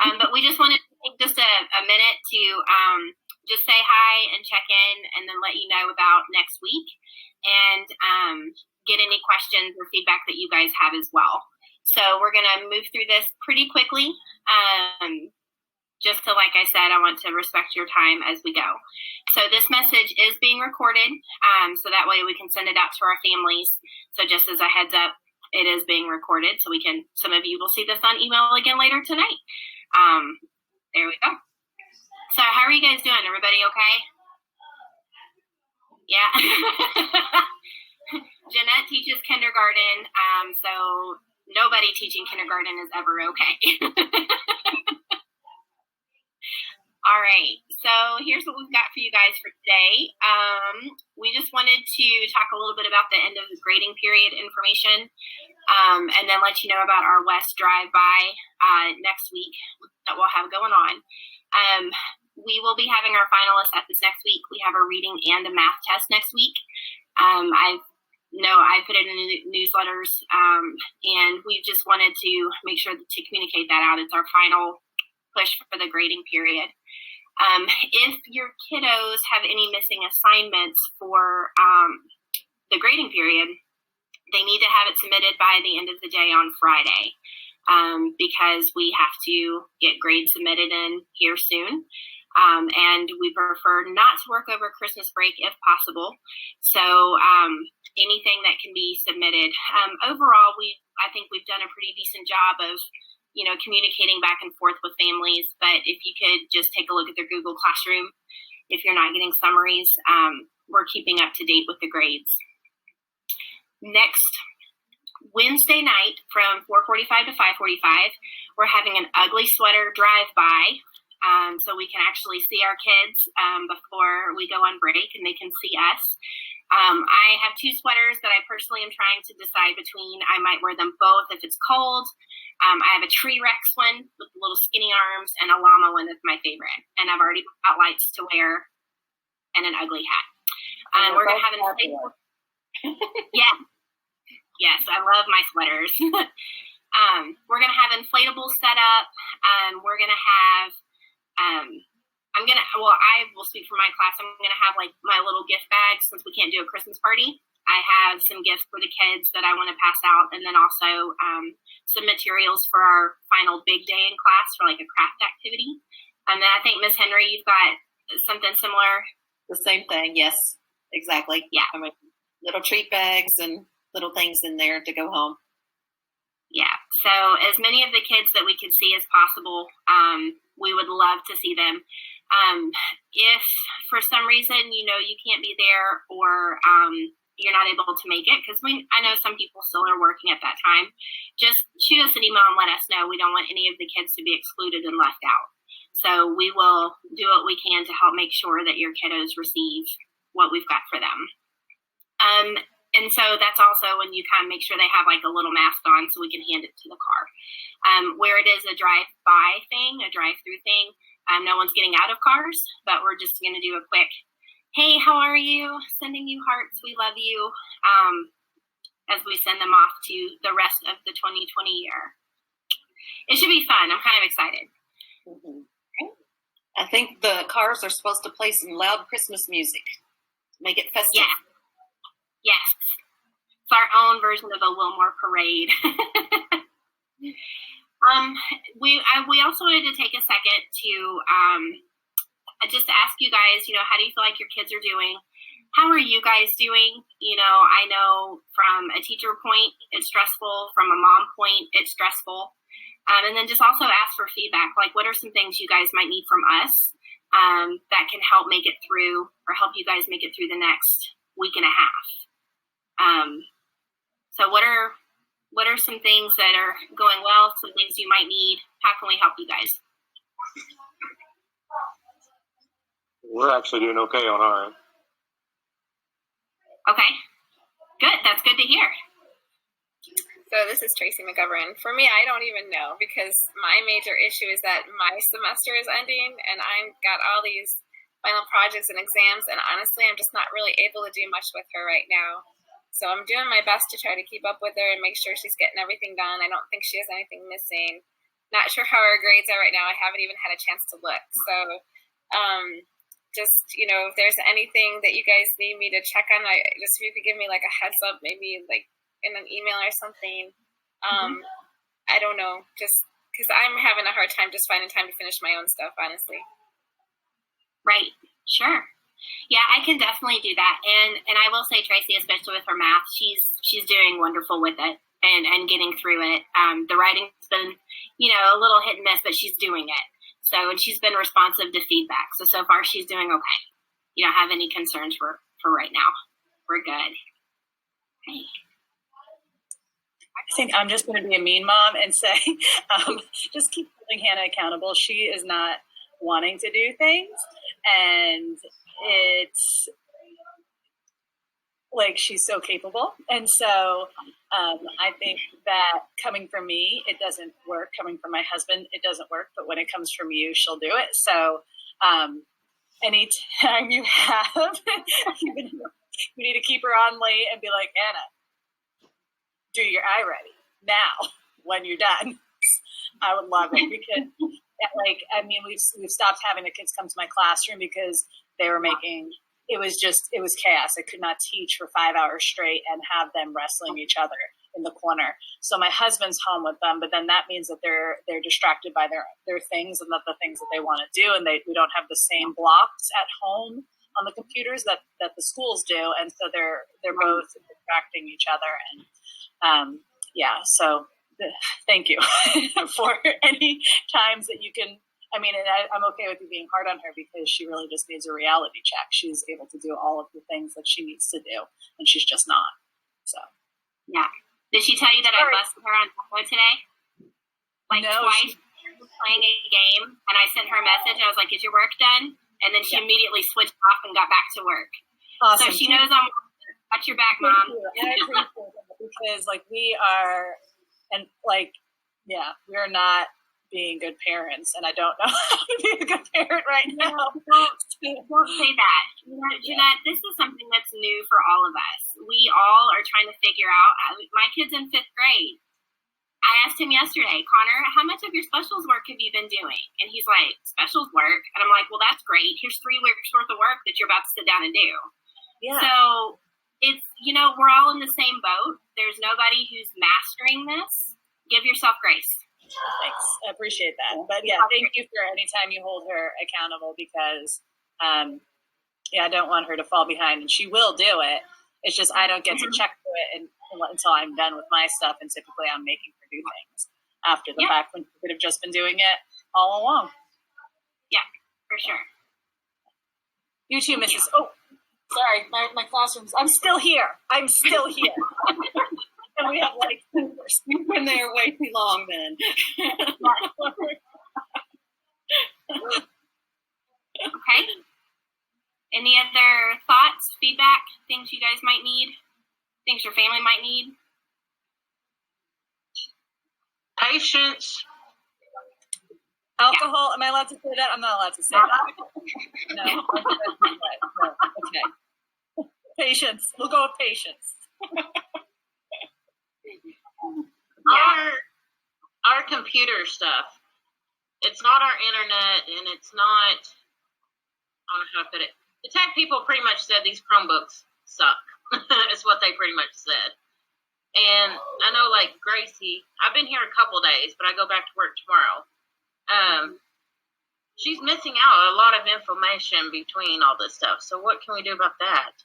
But we just wanted to take just a minute to just say hi and check in, and then let you know about next week, and get any questions or feedback that you guys have as well. So we're going to move through this pretty quickly. Just to, like I said, I want to respect your time as we go. So this message is being recorded, so that way we can send it out to our families. So just as a heads up, it is being recorded, so some of you will see this on email again later tonight. There we go. So how are you guys doing? Everybody okay? Yeah. Jeanette teaches kindergarten, so nobody teaching kindergarten is ever okay. All right, so here's what we've got for you guys for today. We just wanted to talk a little bit about the end of the grading period information, and then let you know about our West Drive-By next week that we'll have going on. We will be having our finalists at this next week. We have a reading and a math test next week. I put it in the newsletters, and we just wanted to make sure to communicate that out. It's our final push for the grading period. If your kiddos have any missing assignments for the grading period, they need to have it submitted by the end of the day on Friday, because we have to get grades submitted in here soon. And we prefer not to work over Christmas break if possible. So anything that can be submitted. Overall, I think we've done a pretty decent job of communicating back and forth with families. But if you could just take a look at their Google Classroom, if you're not getting summaries, we're keeping up to date with the grades. Next Wednesday night from 4:45 to 5:45, we're having an ugly sweater drive-by, so we can actually see our kids before we go on break, and they can see us. I have two sweaters that I personally am trying to decide between. I might wear them both if it's cold. I have a Tree Rex one with little skinny arms, and a llama one that's my favorite. And I've already got lights to wear and an ugly hat. We're going to have inflatable. Yeah. Yes, I love my sweaters. We're going to have inflatables set up. We're going to have, I will speak for my class. I'm going to have like my little gift bag since we can't do a Christmas party. I have some gifts for the kids that I want to pass out, and then also some materials for our final big day in class for like a craft activity. And then I think, Ms. Henry, you've got something similar. The same thing, yes, exactly. Yeah. I mean, little treat bags and little things in there to go home. Yeah, so as many of the kids that we could see as possible, we would love to see them. If for some reason, you can't be there, or you're not able to make it, because I know some people still are working at that time, just shoot us an email and let us know. We don't want any of the kids to be excluded and left out. So we will do what we can to help make sure that your kiddos receive what we've got for them. And so that's also when you kind of make sure they have like a little mask on so we can hand it to the car. Where it is a drive-by thing, a drive-through thing, no one's getting out of cars, but we're just going to do a quick, hey, how are you? Sending you hearts, we love you, as we send them off to the rest of the 2020 year. It should be fun. I'm kind of excited. Mm-hmm. I think the cars are supposed to play some loud Christmas music. Make it festive. Yeah. Yes. It's our own version of a Wilmore parade. We also wanted to take a second to just ask you guys, how do you feel like your kids are doing? How are you guys doing? I know from a teacher point, it's stressful. From a mom point, it's stressful. And then just also ask for feedback. Like, what are some things you guys might need from us that can help make it through, or help you guys make it through the next week and a half? So what are some things that are going well, some things you might need? How can we help you guys? We're actually doing okay on our end. Okay, good. That's good to hear. So this is Tracy McGovern. For me, I don't even know, because my major issue is that my semester is ending and I've got all these final projects and exams, and honestly, I'm just not really able to do much with her right now. So I'm doing my best to try to keep up with her and make sure she's getting everything done. I don't think she has anything missing. not sure how our grades are right now. I haven't even had a chance to look. So just, if there's anything that you guys need me to check on, just if you could give me like a heads up, maybe like in an email or something. I don't know, just because I'm having a hard time just finding time to finish my own stuff, honestly. Right. Sure. Yeah, I can definitely do that. And I will say, Tracy, especially with her math, she's doing wonderful with it and getting through it. The writing's been, a little hit and miss, but she's doing it. So, and she's been responsive to feedback. So far she's doing okay. You don't have any concerns for right now. We're good. Okay. I think I'm just going to be a mean mom and say, just keep holding Hannah accountable. She is not wanting to do things, and it's like she's so capable. And so I think that coming from me, it doesn't work. Coming from my husband, it doesn't work. But when it comes from you, she'll do it. So anytime you have, you need to keep her on late and be like, Anna, do your iReady now when you're done. I would love it because, we've stopped having the kids come to my classroom because they were it was chaos. I could not teach for 5 hours straight and have them wrestling each other in the corner. So my husband's home with them, but then that means that they're distracted by their things and not the things that they want to do. And we don't have the same blocks at home on the computers that the schools do. And so they're both distracting each other. And so thank you for any times that you can. I'm okay with you being hard on her because she really just needs a reality check. She's able to do all of the things that she needs to do, and she's just not. So, yeah. Did she tell you that I busted her on Tableau today? Twice. She was playing a game, and I sent her a message. I was like, "Is your work done?" And then she immediately switched off and got back to work. Awesome. So she knows I'm got your back, Mom. I appreciate that because we are, and we're not being good parents, and I don't know how to be a good parent right now. Don't say that. Jeanette, this is something that's new for all of us. We all are trying to figure out. My kid's in 5th grade. I asked him yesterday, Connor, how much of your specials work have you been doing? And he's like, specials work? And I'm like, well, that's great. Here's 3 weeks worth of work that you're about to sit down and do. Yeah. So it's, we're all in the same boat. There's nobody who's mastering this. Give yourself grace. Thanks. I appreciate that. But yeah, thank you for any time you hold her accountable because, I don't want her to fall behind, and she will do it. It's just I don't get to check to it until I'm done with my stuff, and typically I'm making her do things after the fact when she could have just been doing it all along. Yeah, for sure. You too, Mrs. Oh, sorry, my classroom's. I'm still here. And we have You've been there way too long then. Okay. Any other thoughts, feedback, things you guys might need? Things your family might need? Patience. Alcohol. Am I allowed to say that? I'm not allowed to say that. No. Okay. Patience. We'll go with patience. Our computer stuff. It's not our internet, and it's not. I don't know how to put it. The tech people pretty much said these Chromebooks suck. Is what they pretty much said. And I know, Gracie, I've been here a couple days, but I go back to work tomorrow. She's missing out a lot of information between all this stuff. So what can we do about that?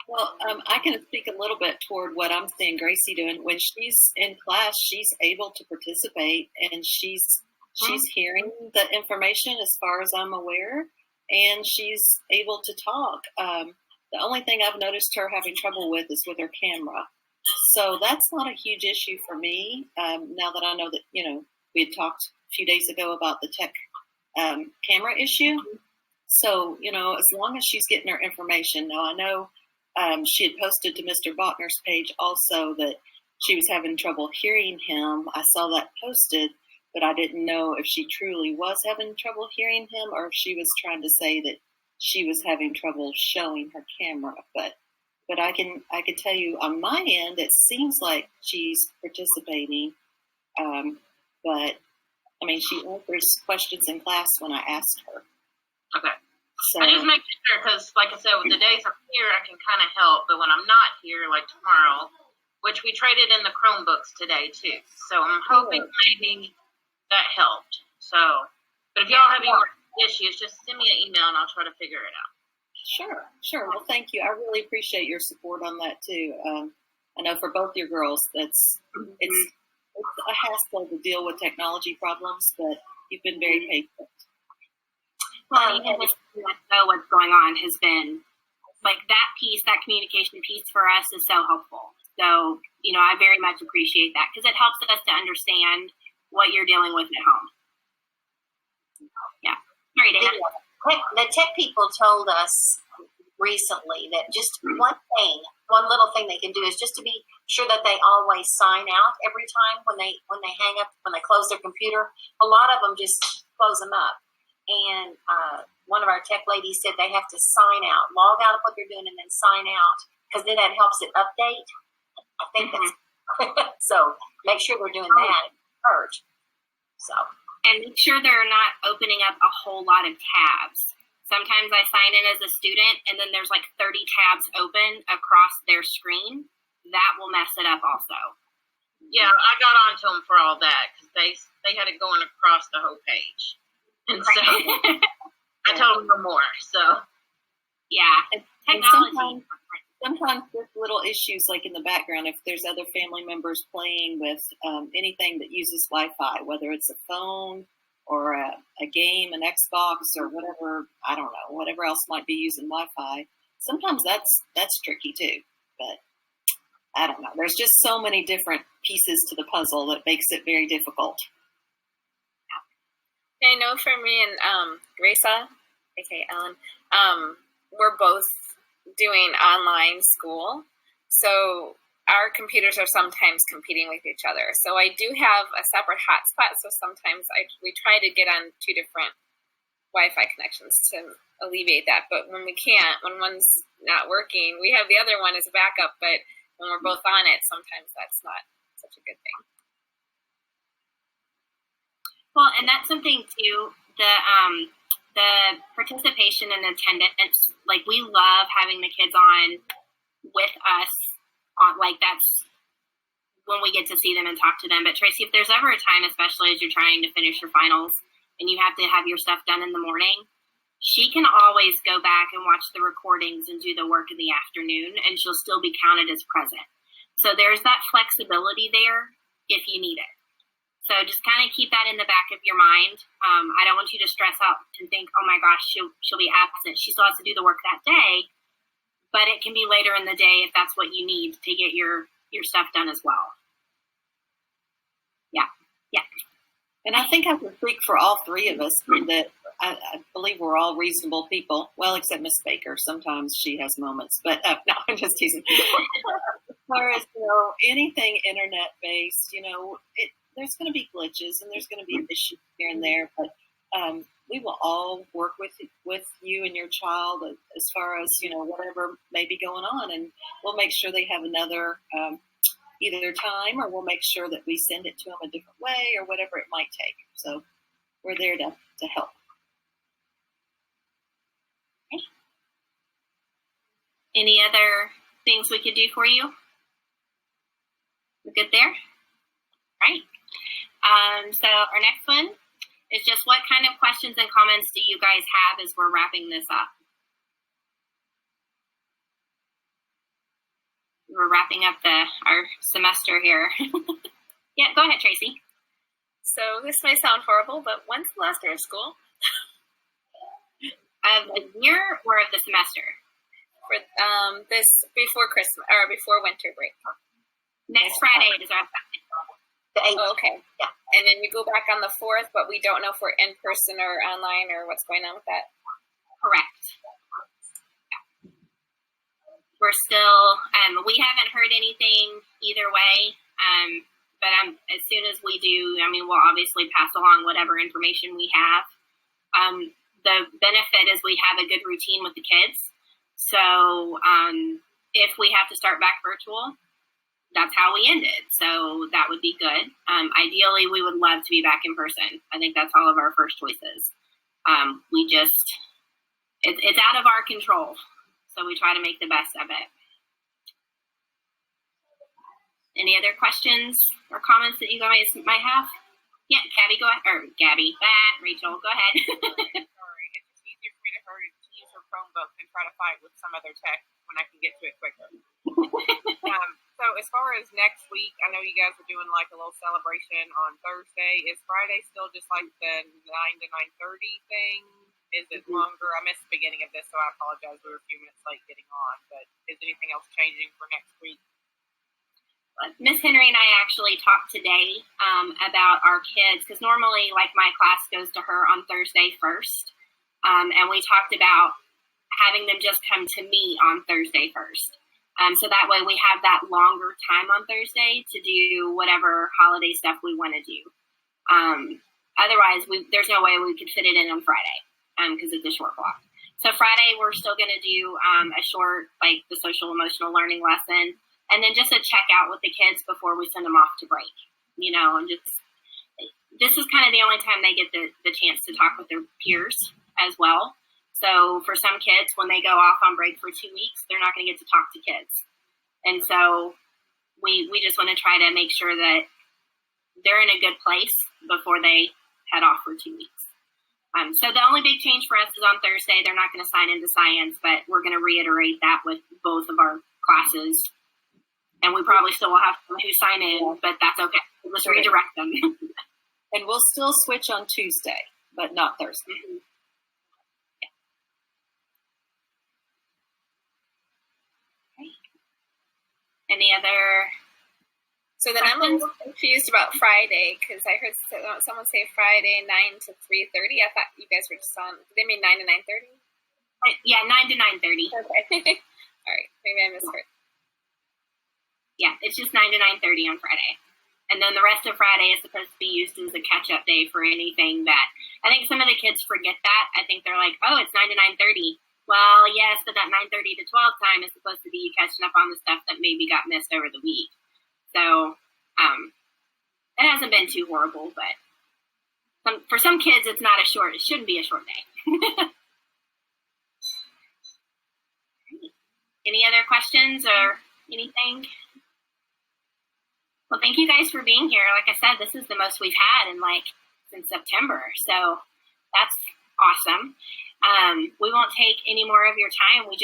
Well, I can speak a little bit toward what I'm seeing Gracie doing. When she's in class, she's able to participate, and she's hearing the information as far as I'm aware, and she's able to talk. The only thing I've noticed her having trouble with is with her camera. So that's not a huge issue for me. Now that I know that, we had talked a few days ago about the tech camera issue. So, as long as she's getting her information. Now, I know she had posted to Mr. Bachner's page also that she was having trouble hearing him. I saw that posted, but I didn't know if she truly was having trouble hearing him or if she was trying to say that she was having trouble showing her camera. But I can tell you on my end, it seems like she's participating but I mean, she answers questions in class when I asked her. Okay. So I just make sure because, like I said, with the days I'm here, I can kind of help. But when I'm not here, like tomorrow, which we traded in the Chromebooks today too, so I'm hoping maybe that helped. So, but if y'all have any more issues, just send me an email and I'll try to figure it out. Sure. Well, thank you. I really appreciate your support on that too. I know for both your girls, it's a hassle to deal with technology problems, but you've been very patient. Well, even just know what's going on has been like that piece, that communication piece for us is so helpful. So, I very much appreciate that because it helps us to understand what you're dealing with at home. Yeah. All right, Anna. The tech people told us recently that just one little thing they can do is just to be sure that they always sign out every time when they hang up, when they close their computer. A lot of them just close them up. And one of our tech ladies said they have to sign out, log out of what they're doing, and then sign out because then that helps it update. I think that's so. Make sure they're doing that. Purge. So. And make sure they're not opening up a whole lot of tabs. Sometimes I sign in as a student, and then there's like 30 tabs open across their screen. That will mess it up also. Yeah, I got onto them for all that because they had it going across the whole page. And so I told them no more. So, yeah, technology. Sometimes there's little issues like in the background if there's other family members playing with anything that uses Wi-Fi, whether it's a phone or a game, an Xbox or whatever, I don't know, whatever else might be using Wi-Fi. Sometimes that's tricky too, but I don't know. There's just so many different pieces to the puzzle that makes it very difficult. I know for me and Gracia, aka Ellen, we're both doing online school, so our computers are sometimes competing with each other. So I do have a separate hotspot, so sometimes we try to get on two different Wi-Fi connections to alleviate that. But when we can't, when one's not working, we have the other one as a backup, but when we're both on it, sometimes that's not such a good thing. Well, and that's something too, the participation and attendance, like we love having the kids on with us, like that's when we get to see them and talk to them. But Tracy, if there's ever a time, especially as you're trying to finish your finals and you have to have your stuff done in the morning, she can always go back and watch the recordings and do the work in the afternoon, and she'll still be counted as present. So there's that flexibility there if you need it. So just kind of keep that in the back of your mind. I don't want you to stress out and think, oh my gosh, she'll be absent. She still has to do the work that day, but it can be later in the day if that's what you need to get your stuff done as well. Yeah. And I think I can speak for all three of us that I believe we're all reasonable people. Well, except Miss Baker. Sometimes she has moments, but no, I'm just teasing. As far as anything internet-based, there's going to be glitches and there's going to be issues here and there, but we will all work with you and your child as far as, whatever may be going on, and we'll make sure they have another either time, or we'll make sure that we send it to them a different way or whatever it might take. So we're there to help. Okay. Any other things we could do for you? We're good there? All right. So our next one is just what kind of questions and comments do you guys have as we're wrapping this up? We're wrapping up our semester here. Yeah, go ahead, Tracy. So this may sound horrible, but when's the last day of school? Of the year or of the semester? For this before Christmas or before winter break. Next Friday is our The 8th. Oh, okay. Yeah. And then you go back on the 4th, but we don't know if we're in person or online or what's going on with that. Correct. We're still, we haven't heard anything either way, but as soon as we do, we'll obviously pass along whatever information we have. The benefit is we have a good routine with the kids. So if we have to start back virtual, that's how we ended. So that would be good. Ideally, we would love to be back in person. I think that's all of our first choices. It's out of our control. So we try to make the best of it. Any other questions or comments that you guys might have? Yeah, Gabby, go ahead. Or Gabby, Rachel, go ahead. Sorry, it's just easier for me to use her Chromebook than try to fight with some other tech when I can get to it quicker. So as far as next week, I know you guys are doing like a little celebration on Thursday. Is Friday still just like the 9 to 9:30 thing? Is it longer? I missed the beginning of this, so I apologize. We were a few minutes late getting on. But is anything else changing for next week? Miss Henry and I actually talked today about our kids, because normally, like, my class goes to her on Thursday first, and we talked about having them just come to me on Thursday first. So that way we have that longer time on Thursday to do whatever holiday stuff we want to do. Otherwise, there's no way we could fit it in on Friday because it's a short block. So Friday, we're still going to do a short, like, the social emotional learning lesson, and then just a check out with the kids before we send them off to break, and just, this is kind of the only time they get the chance to talk with their peers as well. So for some kids, when they go off on break for 2 weeks, they're not going to get to talk to kids. And so we just want to try to make sure that they're in a good place before they head off for 2 weeks. So the only big change for us is on Thursday. They're not going to sign into science, but we're going to reiterate that with both of our classes. And we probably still will have some who sign in, but that's okay. We'll just redirect them. And we'll still switch on Tuesday, but not Thursday. Mm-hmm. Any other? So then I'm a little confused about Friday because I heard someone say Friday 9 to 3:30. I thought you guys were just on. Did they mean 9 to 9:30? Yeah, 9 to 9:30. Okay. All right. Maybe I misheard. Yeah, it's just 9 to 9:30 on Friday. And then the rest of Friday is supposed to be used as a catch-up day for anything that, I think some of the kids forget that. I think they're like, oh, it's 9 to 9:30. Well, yes, but that 9:30 to 12 time is supposed to be you catching up on the stuff that maybe got missed over the week. So it hasn't been too horrible, but for some kids, it shouldn't be a short day. Any other questions or anything? Well, thank you guys for being here. Like I said, this is the most we've had since September. So that's awesome. We won't take any more of your time. I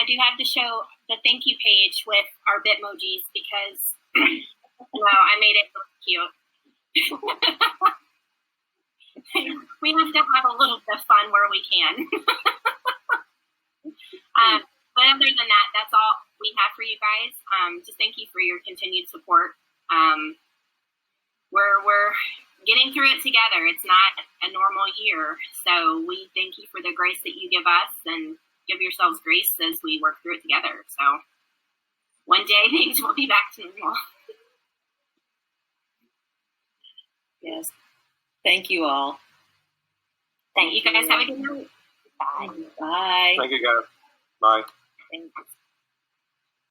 do have to show the thank you page with our Bitmojis because, I made it look cute. We have to have a little bit of fun where we can. But other than that, that's all we have for you guys. Just thank you for your continued support. We're getting through it together. It's not a normal year. So we thank you for the grace that you give us and give yourselves grace as we work through it together. So one day things will be back to normal. Yes. Thank you all. Thank you guys. Have a good night. Bye. Bye. Thank you, guys. Bye. Thanks.